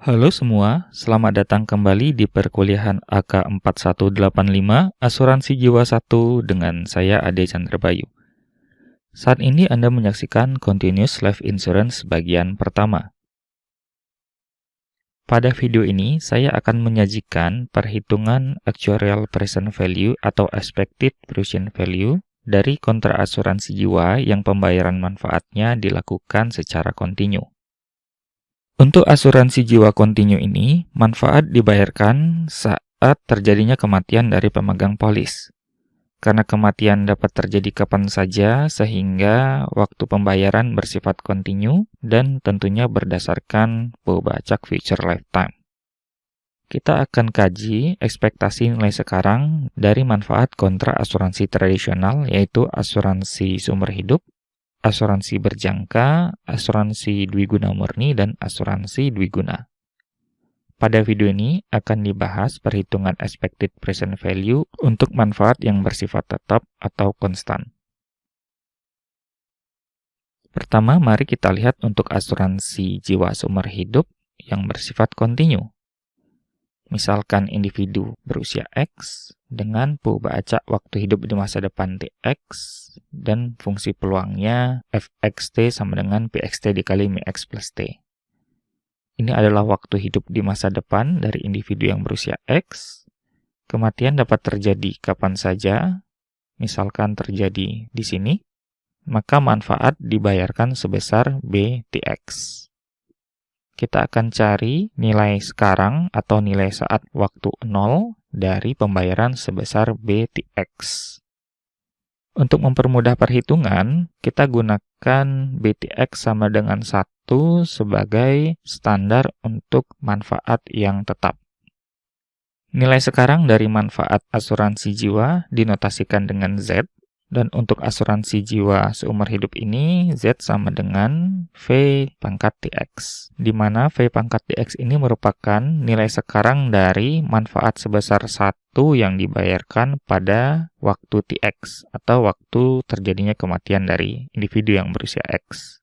Halo semua, selamat datang kembali di perkuliahan AK4185 Asuransi Jiwa 1 dengan saya Ade Chandra Bayu. Saat ini Anda menyaksikan Continuous Life Insurance bagian pertama. Pada video ini, saya akan menyajikan perhitungan Actuarial Present Value atau Expected Present Value dari kontrak asuransi jiwa yang pembayaran manfaatnya dilakukan secara kontinu. Untuk asuransi jiwa kontinu ini, manfaat dibayarkan saat terjadinya kematian dari pemegang polis. Karena kematian dapat terjadi kapan saja, sehingga waktu pembayaran bersifat kontinu dan tentunya berdasarkan pembacak future lifetime. Kita akan kaji ekspektasi nilai sekarang dari manfaat kontrak asuransi tradisional, yaitu asuransi sumber hidup, asuransi berjangka, asuransi dwiguna murni, dan asuransi dwiguna. Pada video ini akan dibahas perhitungan expected present value untuk manfaat yang bersifat tetap atau konstan. Pertama, mari kita lihat untuk asuransi jiwa sumber hidup yang bersifat kontinu. Misalkan individu berusia X dengan pembacak waktu hidup di masa depan TX dan fungsi peluangnya FXT sama dengan PXT dikali MX plus T. Ini adalah waktu hidup di masa depan dari individu yang berusia X. Kematian dapat terjadi kapan saja, misalkan terjadi di sini, maka manfaat dibayarkan sebesar BTX. Kita akan cari nilai sekarang atau nilai saat waktu 0 dari pembayaran sebesar BTX. Untuk mempermudah perhitungan, kita gunakan BTX sama dengan 1 sebagai standar untuk manfaat yang tetap. Nilai sekarang dari manfaat asuransi jiwa dinotasikan dengan Z, dan untuk asuransi jiwa seumur hidup ini, Z sama dengan V pangkat TX, di mana V pangkat TX ini merupakan nilai sekarang dari manfaat sebesar 1 yang dibayarkan pada waktu TX, atau waktu terjadinya kematian dari individu yang berusia X.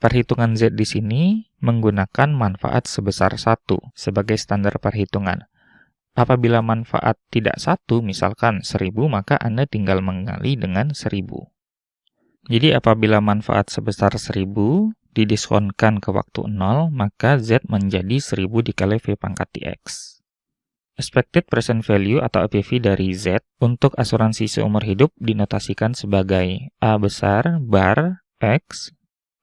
Perhitungan Z di sini menggunakan manfaat sebesar 1 sebagai standar perhitungan. Apabila manfaat tidak 1, misalkan 1000, maka Anda tinggal mengali dengan 1000. Jadi apabila manfaat sebesar 1000 didiskonkan ke waktu 0, maka Z menjadi 1000 dikali V pangkat TX. Expected Present Value atau EPV dari Z untuk asuransi seumur hidup dinotasikan sebagai A besar bar X.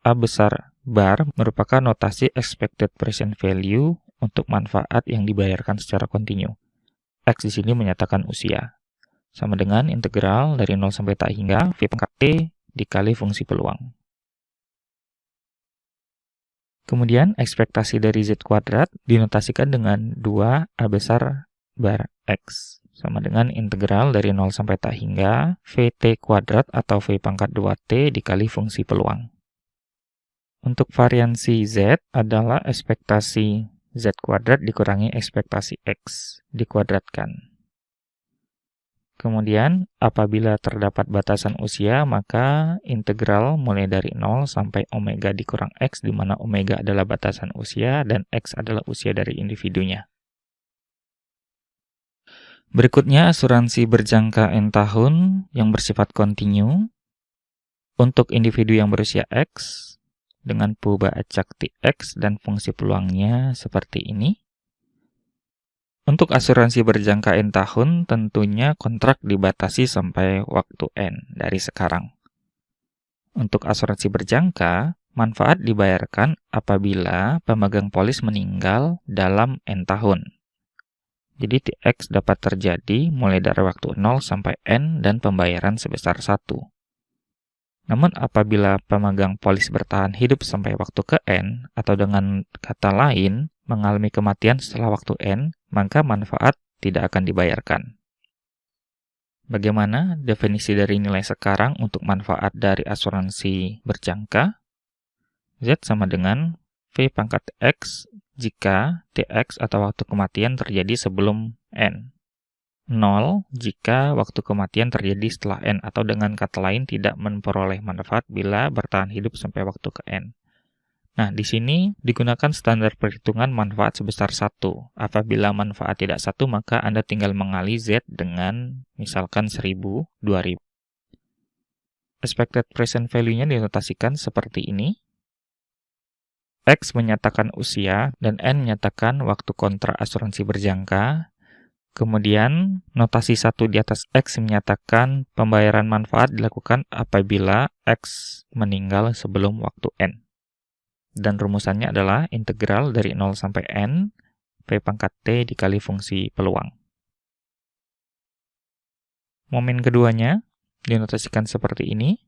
A besar bar merupakan notasi Expected Present Value untuk manfaat yang dibayarkan secara kontinu. X di sini menyatakan usia. Sama dengan integral dari 0 sampai tak hingga V pangkat T dikali fungsi peluang. Kemudian, ekspektasi dari Z kuadrat dinotasikan dengan 2A besar bar X. Sama dengan integral dari 0 sampai tak hingga VT kuadrat atau V pangkat 2T dikali fungsi peluang. Untuk variansi Z adalah ekspektasi Z kuadrat dikurangi ekspektasi X dikuadratkan. Kemudian, apabila terdapat batasan usia, maka integral mulai dari 0 sampai omega dikurang X, di mana omega adalah batasan usia dan X adalah usia dari individunya. Berikutnya, asuransi berjangka N tahun yang bersifat kontinu. Untuk individu yang berusia X, dengan pembacak TX dan fungsi peluangnya seperti ini. Untuk asuransi berjangka N tahun, tentunya kontrak dibatasi sampai waktu N dari sekarang. Untuk asuransi berjangka, manfaat dibayarkan apabila pemegang polis meninggal dalam N tahun. Jadi TX dapat terjadi mulai dari waktu 0 sampai N dan pembayaran sebesar 1. Namun apabila pemegang polis bertahan hidup sampai waktu ke N, atau dengan kata lain, mengalami kematian setelah waktu N, maka manfaat tidak akan dibayarkan. Bagaimana definisi dari nilai sekarang untuk manfaat dari asuransi berjangka? Z sama dengan V pangkat X jika TX atau waktu kematian terjadi sebelum N. 0 jika waktu kematian terjadi setelah N, atau dengan kata lain tidak memperoleh manfaat bila bertahan hidup sampai waktu ke N. Nah, di sini digunakan standar perhitungan manfaat sebesar 1. Apabila manfaat tidak 1, maka Anda tinggal mengali Z dengan misalkan 1000, 2000. Expected present value-nya dinotasikan seperti ini. X menyatakan usia dan N menyatakan waktu kontrak asuransi berjangka. Kemudian, notasi 1 di atas X menyatakan pembayaran manfaat dilakukan apabila X meninggal sebelum waktu N. Dan rumusannya adalah integral dari 0 sampai N, V pangkat T dikali fungsi peluang. Momen keduanya dinotasikan seperti ini,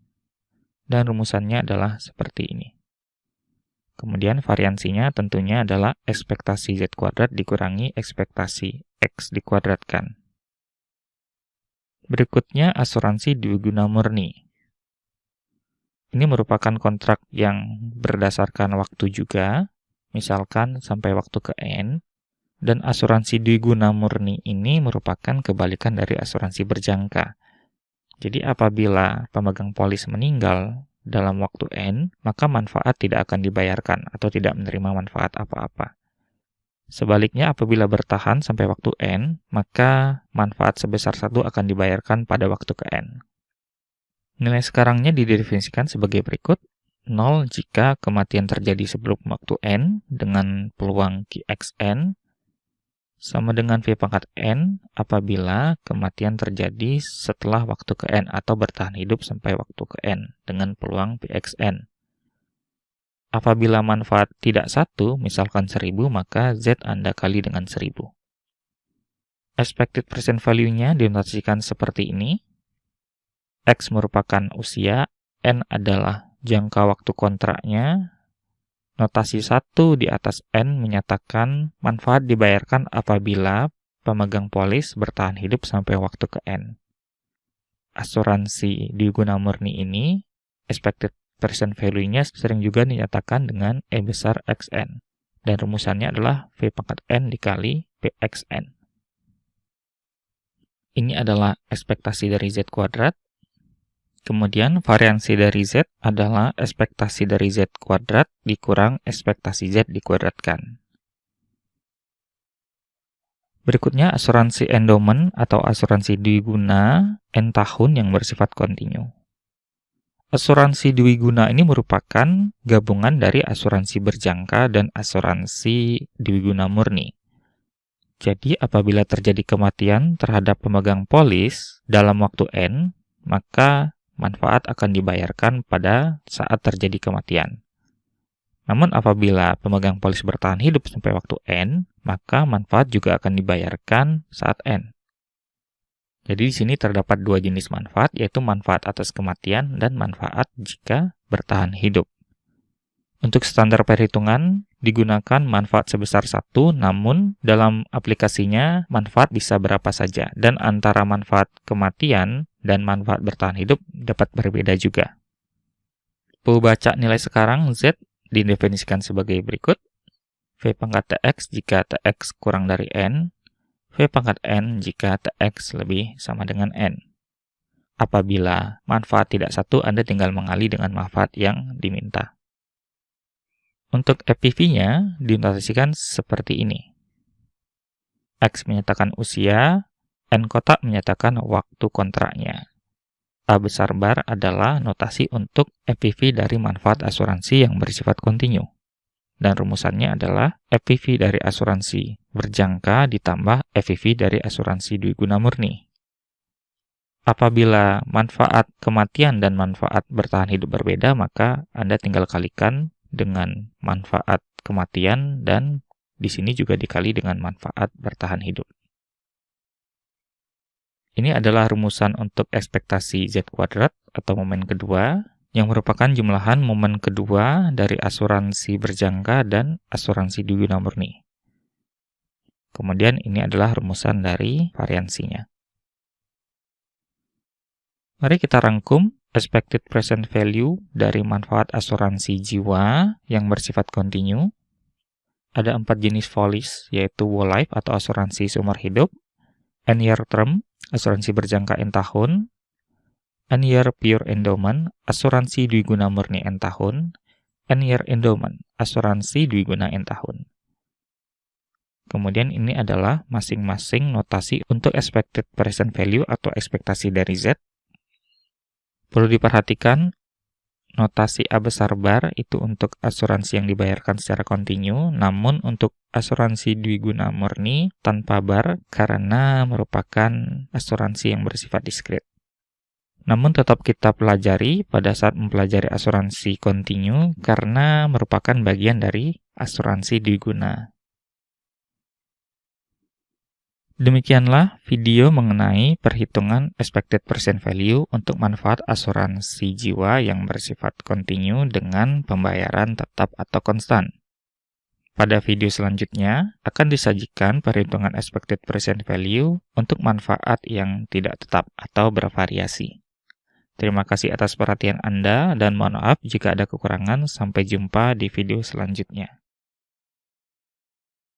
dan rumusannya adalah seperti ini. Kemudian variansinya tentunya adalah ekspektasi Z kuadrat dikurangi ekspektasi X dikuadratkan. Berikutnya asuransi dwiguna murni. Ini merupakan kontrak yang berdasarkan waktu juga, misalkan sampai waktu ke N, dan asuransi dwiguna murni ini merupakan kebalikan dari asuransi berjangka. Jadi apabila pemegang polis meninggal dalam waktu N, maka manfaat tidak akan dibayarkan atau tidak menerima manfaat apa-apa. Sebaliknya apabila bertahan sampai waktu N, maka manfaat sebesar 1 akan dibayarkan pada waktu ke N. Nilai sekarangnya didefinisikan sebagai berikut. 0 jika kematian terjadi sebelum waktu N dengan peluang Qxn sama dengan V pangkat N apabila kematian terjadi setelah waktu ke N atau bertahan hidup sampai waktu ke N dengan peluang Pxn. Apabila manfaat tidak 1, misalkan 1000, maka Z Anda kali dengan 1000. Expected present value-nya dinotasikan seperti ini. X merupakan usia, N adalah jangka waktu kontraknya. Notasi 1 di atas N menyatakan manfaat dibayarkan apabila pemegang polis bertahan hidup sampai waktu ke N. Asuransi dwiguna murni ini, expected present value-nya sering juga dinyatakan dengan E besar Xn. Dan rumusannya adalah V pangkat N dikali Pxn. Ini adalah ekspektasi dari Z kuadrat. Kemudian variansi dari Z adalah ekspektasi dari Z kuadrat dikurang ekspektasi Z dikuadratkan. Berikutnya asuransi endowment atau asuransi dwiguna N tahun yang bersifat kontinu. Asuransi dwiguna ini merupakan gabungan dari asuransi berjangka dan asuransi dwiguna murni. Jadi apabila terjadi kematian terhadap pemegang polis dalam waktu N, maka manfaat akan dibayarkan pada saat terjadi kematian. Namun apabila pemegang polis bertahan hidup sampai waktu N, maka manfaat juga akan dibayarkan saat N. Jadi di sini terdapat dua jenis manfaat, yaitu manfaat atas kematian dan manfaat jika bertahan hidup. Untuk standar perhitungan digunakan manfaat sebesar 1, namun dalam aplikasinya manfaat bisa berapa saja, dan antara manfaat kematian dan manfaat bertahan hidup dapat berbeda juga. Pembaca nilai sekarang Z didefinisikan sebagai berikut. V pangkat Tx jika Tx kurang dari N, V pangkat N jika Tx lebih sama dengan N. Apabila manfaat tidak 1, Anda tinggal mengali dengan manfaat yang diminta. Untuk EPV-nya dinotasikan seperti ini. X menyatakan usia, N kotak menyatakan waktu kontraknya. A besar bar adalah notasi untuk EPV dari manfaat asuransi yang bersifat kontinu. Dan rumusannya adalah EPV dari asuransi berjangka ditambah EPV dari asuransi dwiguna murni. Apabila manfaat kematian dan manfaat bertahan hidup berbeda, maka Anda tinggal kalikan dengan manfaat kematian dan di sini juga dikali dengan manfaat bertahan hidup. Ini adalah rumusan untuk ekspektasi Z kuadrat atau momen kedua yang merupakan jumlahan momen kedua dari asuransi berjangka dan asuransi dwiguna murni. Kemudian ini adalah rumusan dari variansinya. Mari kita rangkum expected present value dari manfaat asuransi jiwa yang bersifat kontinu. Ada 4 jenis polis, yaitu whole life atau asuransi seumur hidup, N-year term, asuransi berjangka N tahun, N-year pure endowment, asuransi dwiguna murni N tahun, N-year endowment, asuransi dwiguna N tahun. Kemudian ini adalah masing-masing notasi untuk expected present value atau ekspektasi dari Z. Perlu diperhatikan, notasi A besar bar itu untuk asuransi yang dibayarkan secara kontinu, namun untuk asuransi dwiguna murni tanpa bar karena merupakan asuransi yang bersifat diskret. Namun tetap kita pelajari pada saat mempelajari asuransi kontinu karena merupakan bagian dari asuransi dwiguna. Demikianlah video mengenai perhitungan expected present value untuk manfaat asuransi jiwa yang bersifat kontinu dengan pembayaran tetap atau konstan. Pada video selanjutnya akan disajikan perhitungan expected present value untuk manfaat yang tidak tetap atau bervariasi. Terima kasih atas perhatian Anda dan mohon maaf jika ada kekurangan. Sampai jumpa di video selanjutnya.